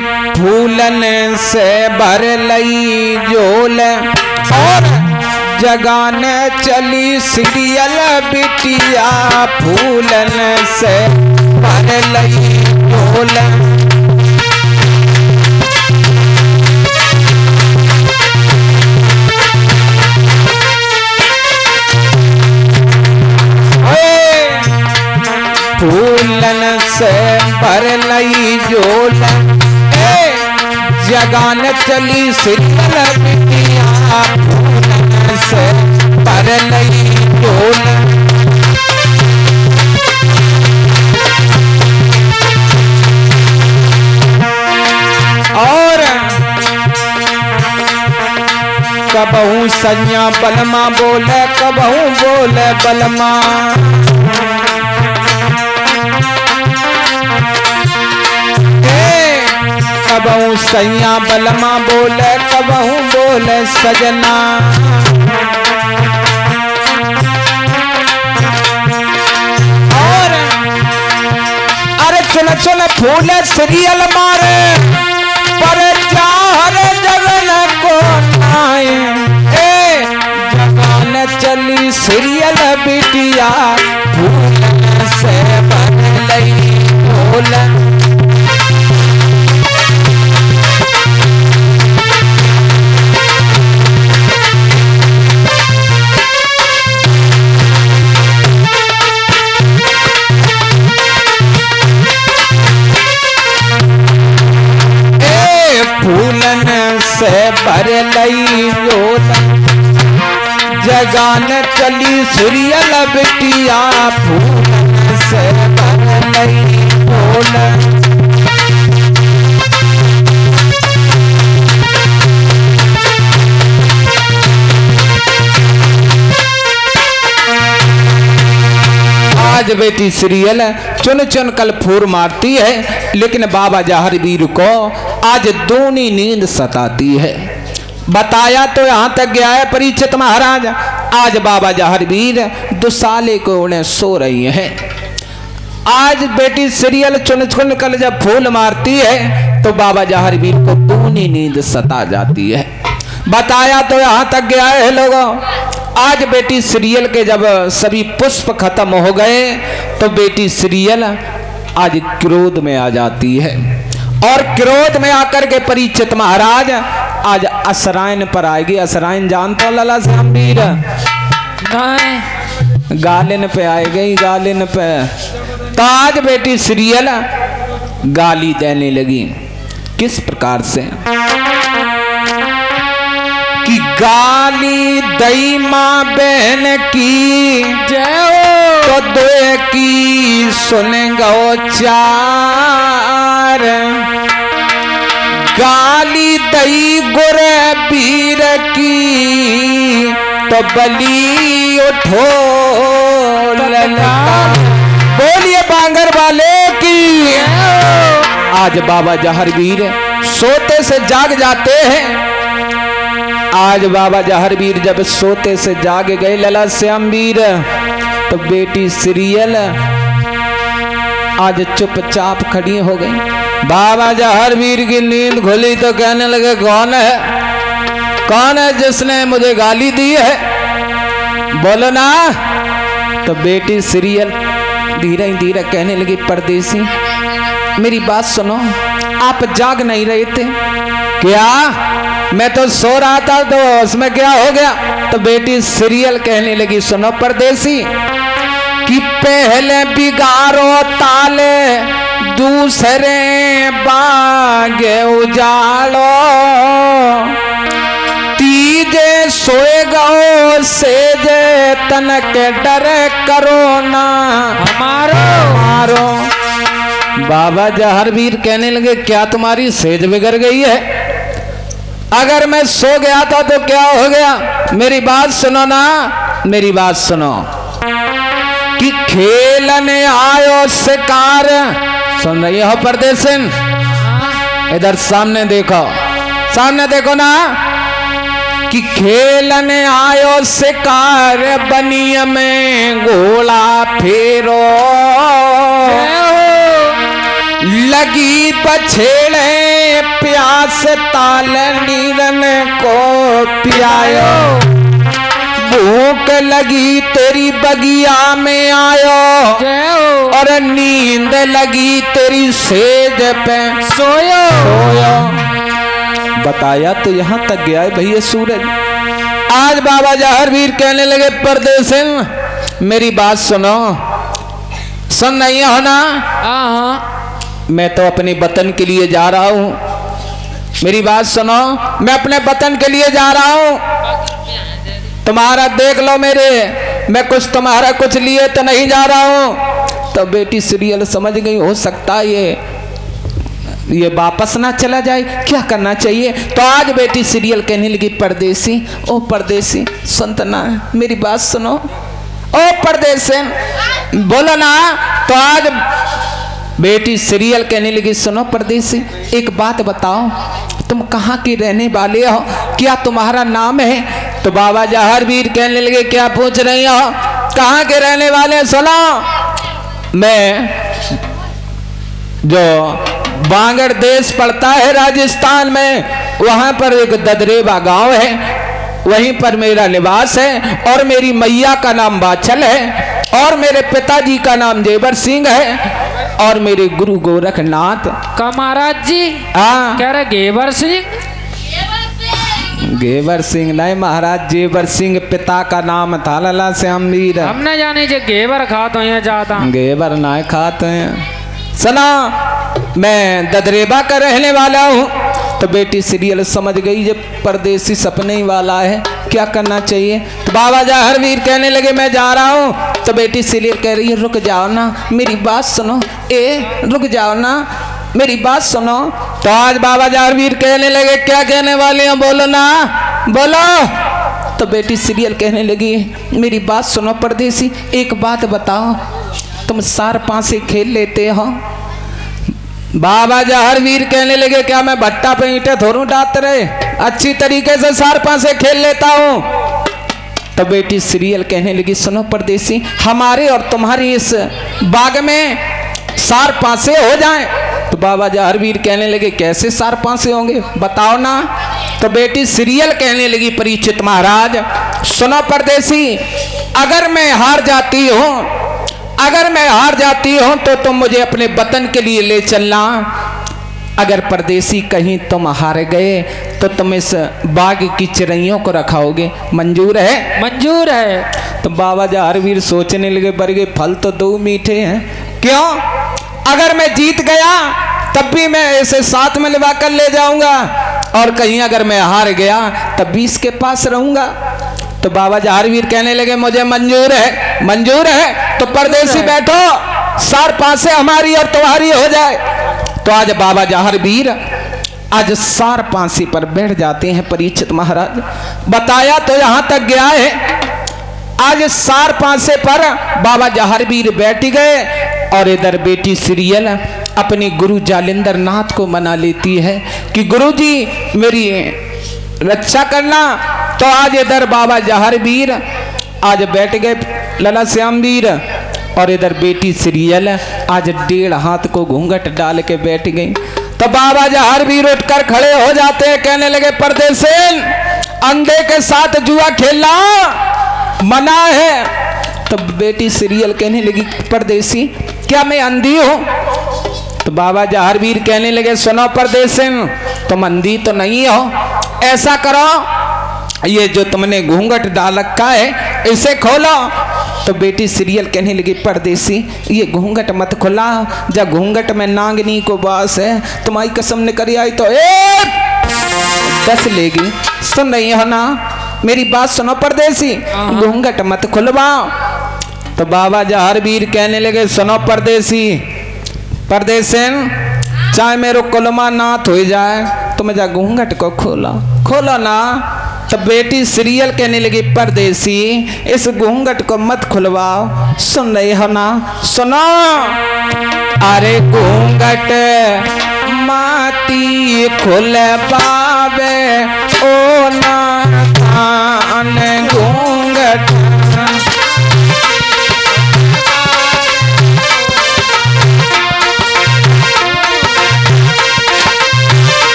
फूलन से भर लई झोल और जगान चली सीरियल बिटिया फूलन से भर लई झोल। फूलन से भर लई झोल जगान चली सीरियल बिटिया फूलन से भर लई झोल। और कबहू सैया बलमा बोले कबहू बोले बलमा कबहू सैया बलमा बोले कबहू बोले सजना। और अरे चल चल फूल सीरियल मारे पर चाहर जगन को आए जगान चली सीरियल बिटिया फूल से भर लई झोल। से भर लई झोल जगान चली सीरियल बिटिया फूलन से भर लई झोल। आज बेटी सीरियल चुन चुन कल फूर मारती है लेकिन बाबा जहारवीर को आज दूनी नींद सताती है। बताया तो यहाँ तक गया है परीक्षित महाराज। आज बाबा जहारवीर दुसाले को उन्हें सो रही हैं। आज बेटी सीरियल चुन चुन कल जब फूल मारती है तो बाबा जहारवीर को दूनी नींद सता जाती है। बताया तो यहाँ तक गया है लोगों। आज बेटी सीरियल के जब सभी पुष्प खत्म हो गए तो बेटी सीरियल आज क्रोध में आ जाती है और क्रोध में आकर के परीक्षित महाराज आज असरायन पर आएगी। असरायन जानते हो लला श्यामवीर? गालिन पे आएगी गालिन पे। तो आज बेटी सीरियल गाली देने लगी। किस प्रकार से कि गाली दई माँ बहन की तो दो की सुनेंगो चार। गाली दई गुरे पीर की तो बली उठो ललकार। बोलिए बांगर वाले की। आज बाबा जहारवीर सोते से जाग जाते हैं। आज बाबा जहारवीर जब सोते से जाग गए लला श्यामवीर तो बेटी सीरियल आज चुपचाप खड़ी हो गई। बाबा जहारवीर की नींद खुली तो कहने लगे कौन है जिसने मुझे गाली दी है, बोलो ना। तो बेटी सीरियल धीरे धीरे कहने लगी परदेसी मेरी बात सुनो, आप जाग नहीं रहे थे क्या? मैं तो सो रहा था तो उसमें क्या हो गया? तो बेटी सीरियल कहने लगी सुनो परदेसी कि पहले बिगाड़ो ताले दूसरे बागे उजाड़ो, तीजे सोए गो सेजे तनक डर करो ना हमारो। बाबा जहारवीर कहने लगे क्या तुम्हारी सेज बिगड़ गई है? अगर मैं सो गया था तो क्या हो गया? मेरी बात सुनो ना, मेरी बात सुनो कि खेलने आयो शिकार। सुन रही हो परदेसन? इधर सामने देखो, सामने देखो ना कि खेलने आयो शिकार बनिया में घोड़ा फेरो, लगी पछेड़े प्यास ताल नीरन को पियायो, भूख लगी तेरी बगिया में आयो, और नींद लगी तेरी सेज पे सोयो। बताया तो यहाँ तक गया है भैया सूरज। आज बाबा जहारवीर कहने लगे परदेसी मेरी बात सुनो, सुन नहीं हो ना? मैं तो अपने वतन के लिए जा रहा हूँ, मेरी बात सुनो, मैं अपने वतन के लिए जा रहा हूँ। तुम्हारा देख लो मेरे, मैं कुछ तुम्हारा कुछ लिए तो नहीं जा रहा हूँ। तो बेटी सीरियल समझ गई, हो सकता है ये वापस ना चला जाए, क्या करना चाहिए। तो आज बेटी सीरियल कहने लगी परदेसी, ओ परदेसी सुनता ना, मेरी बात सुनो, ओ परदेसी बोलो ना। तो आज बेटी सीरियल कहने लगी सुनो परदेसी, एक बात बताओ, तुम कहाँ के रहने वाले हो, क्या तुम्हारा नाम है? तो बाबा जहारवीर कहने लगे क्या पूछ रही हो, कहाँ के रहने वाले? सुनो, मैं जो बांगड़ देश पड़ता है राजस्थान में, वहां पर एक ददरेवा गांव है, वहीं पर मेरा निवास है, और मेरी मैया का नाम बाछल है, और मेरे पिताजी का नाम जेवर सिंह है, और मेरे गुरु गोरखनाथ का महाराज जी कह रहे गेवर सिंह। गेवर सिंह नहीं महाराज, जेवर सिंह पिता का नाम था लाला श्यामवीर। हमने जाने जे गेवर खाते हैं ज्यादा, गेवर ना खाते हैं। सुना, मैं ददरेबा का रहने वाला हूँ। तो बेटी सीरियल समझ गई जब परदेसी सपने ही वाला है, क्या करना चाहिए। तो बाबा जहारवीर कहने लगे मैं जा रहा हूँ। तो बेटी सीरियल कह रही है रुक जाओ ना, मेरी बात सुनो, रुक जाओ ना, मेरी बात सुनो। तो आज बाबा जहारवीर कहने लगे क्या कहने वाले हो, बोलो ना, बोलो। तो बेटी सीरियल कहने लगी मेरी बात सुनो परदेसी, एक बात बताओ, तुम सार पांसे खेल लेते हो? बाबा जहारवीर कहने लगे क्या मैं भट्टा पे ईंटें थोड़ू डालते रहे, अच्छी तरीके से सार पांसे खेल लेता हूँ। तो बेटी सीरियल कहने लगी सुनो परदेसी, हमारे और तुम्हारी इस बाग में सार पांसे हो जाएं। तो बाबा जहारवीर कहने लगे कैसे सार पांसे होंगे, बताओ ना। तो बेटी सीरियल कहने लगी परीक्षित महाराज सुनो परदेसी, अगर मैं हार जाती हूँ, अगर मैं हार जाती हूं तो तुम मुझे अपने वतन के लिए ले चलना। अगर परदेसी कहीं तुम हार गए तो तुम इस बाग की चिड़ैयों को रखाओगे, मंजूर है? मंजूर है। तो बाबा जहारवीर सोचने लगे बरगे फल तो दो मीठे हैं, क्यों? अगर मैं जीत गया तब भी मैं इसे साथ में लिवा कर ले जाऊंगा, और कहीं अगर मैं हार गया तब भी इसके पास रहूंगा। तो बाबा जहारवीर कहने लगे मुझे मंजूर है, मंजूर है। तो परदेसी बैठो, सार पांसे हमारी और तुम्हारी हो जाए। तो आज बाबा जहारवीर आज सार पांसे पर बैठ जाते हैं परीक्षित महाराज। बताया तो यहां तक गया है, आज सार पांसे पर बाबा जहारवीर बैठ गए, और इधर बेटी सीरियल अपने गुरु जालिंदर नाथ को मना लेती है कि गुरुजी मेरी रक्षा करना। तो आज इधर बाबा जहारवीर आज बैठ गए लाला श्यामवीर, और इधर बेटी सीरियल आज 1.5 हाथ को घूंघट डाल के बैठ गई। तो बाबा जहारवीर उठकर खड़े हो जाते हैं, कहने लगे परदेसी अंधे के साथ जुआ खेलना मना है। तो बेटी सीरियल कहने लगी परदेसी क्या मैं अंधी हूँ? तो बाबा जहारवीर कहने लगे सुनो परदेसी, तुम अंधी तो नहीं हो, ऐसा करो ये जो तुमने घूंघट डाल रखा है इसे खोलो। तो बेटी सीरियल कहने लगी परदेसी ये घूंघट मत खुला, जब घूंघट में नागनी को बास है, तुम्हारी कसम निकल आई तो 10 लेगी। सुन रही हो ना, मेरी बात सुनो परदेसी, घूंघट मत खुलवाओ। तो बाबा जहारवीर कहने लगे सुनो परदेसी, परदेसी चाहे मेरे कुलमा नाथ हो जाए तुम जा घूंघट को खोलो, खोलो ना। तब बेटी सीरियल कहने लगी परदेसी इस घूंघट को मत खुलवाओ। सुन रही हो ना, सुनो। अरे घूंघट माती खुलवावे ओ नाथान घूंघट।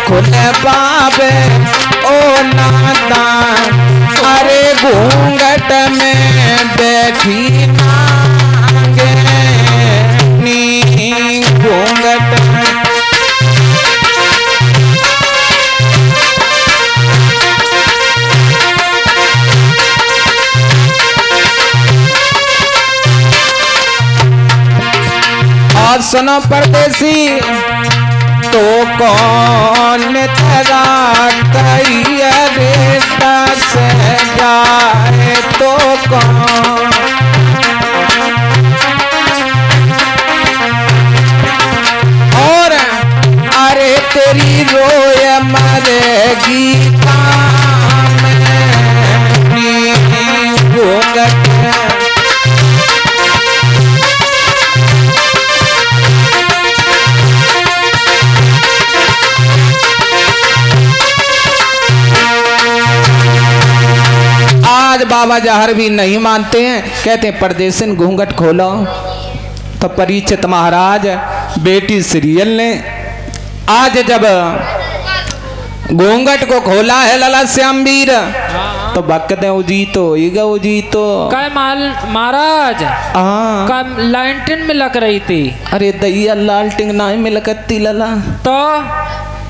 खुल बाबे ओ नाता, अरे घूंघट में बैठी नागे नी घूंघट में। और सुनो परदेसी, तो कौन तेरा कई रिश्ता से जाए तो कौन, और अरे तेरी रोए मरेगी काम घूंघट। आज बाबा जहर भी नहीं मानते हैं, कहते हैं परदेसन घूंघट खोलो। तो परीक्षित महाराज बेटी सीरियल ने आज जब घूंघट को खोला है लला श्यामवीर, तो बकते उजीतो ईगा उजीतो काय महाराज का लालटेन में लग रही थी। अरे दैया लालटेन ना मिलकती लला, तो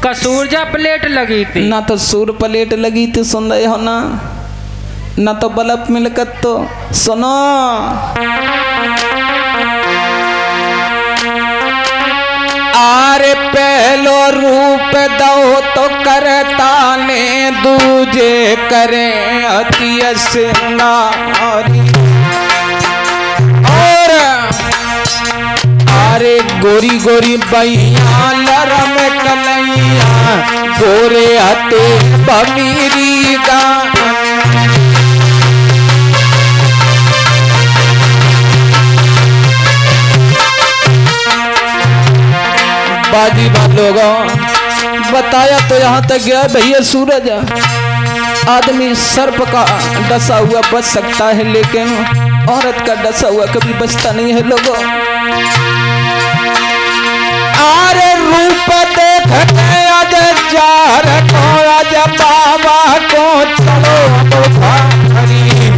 कसूरजा प्लेट लगी थी ना, तो सूर प्लेट लगी थी सुंदर हो ना, ना तो बल्ब मिलकत। तो सुनो आरे पहलो रूप दो तो करता ने दूजे करे अति सिंगारी, और अरे गोरी गोरी बैया लरम कलैया गोरे हते बमीरी गा। बाजी बात लोगों बताया तो यहाँ तक गया भैया सूरज, आदमी सर्प का डसा हुआ बच सकता है लेकिन औरत का डसा हुआ कभी बचता नहीं है लोगों। आरे रूप देख के आज जार को आज बाबा को चलो भारी,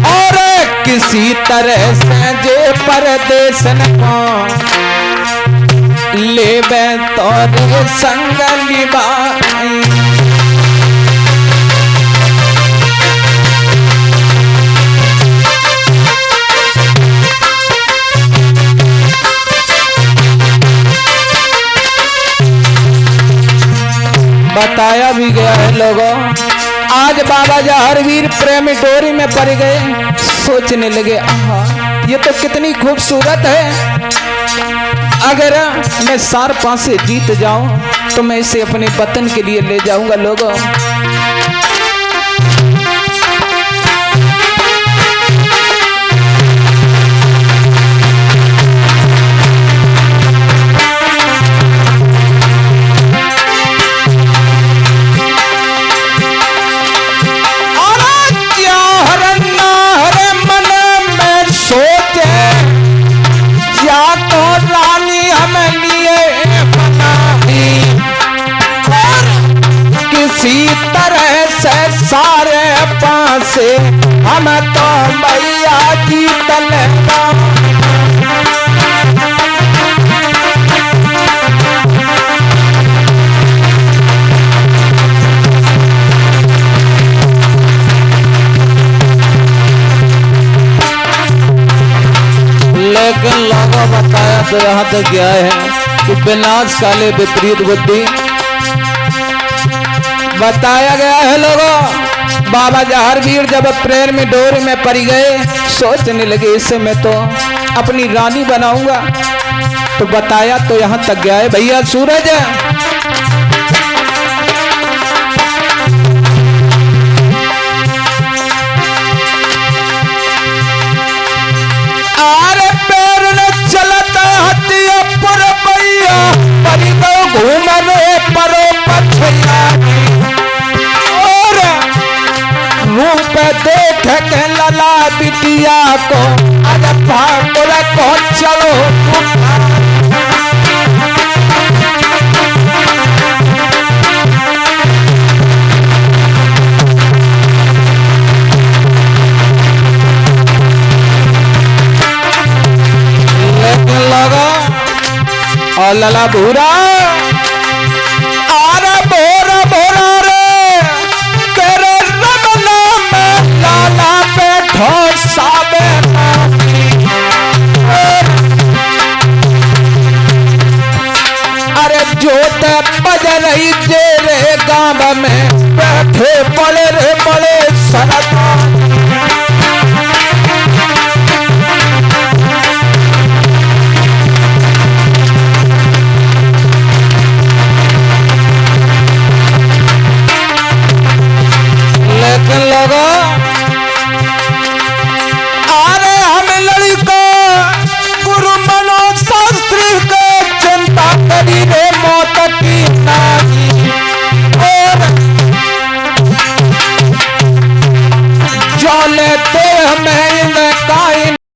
और किसी तरह से जे परदेस को ले तोरे संग निभाई। बताया भी गया है लोगों। आज बाबा जहरवीर प्रेमी डोरी में पड़ गए, सोचने लगे आहा ये तो कितनी खूबसूरत है, अगर मैं सार पासे जीत जाऊं तो मैं इसे अपने वतन के लिए ले जाऊंगा लोगों। किसी तरह से सारे पासे हम तो मैया जीत लेगा। लेकिन लोगों बताया तो यहाँ तक गया है कि विनाश काले विपरीत बुद्धि बताया गया है लोगों। बाबा जहरवीर जब प्रेम में डोर में पड़ गए, सोचने लगे इसे मैं तो अपनी रानी बनाऊंगा। तो बताया तो यहाँ तक गया है भैया सूरज। आरे पैर न चलता हथिया पर भैया परी तो घूम रे परो पछया, रूप देख के लला बिटिया को आज ठाकुर को चलो लला भूरा आरे भोरा भोरा रे तेरे रमना में लाला पे ठोसावे अरे जोत बज रही तेरे गांव में बैठे बड़े रे बड़े सरता लेकिन लोगों अरे हम लड़का गुरु मनोज शास्त्री के चिंता करी रे मौत की नारी और जो लेते हमें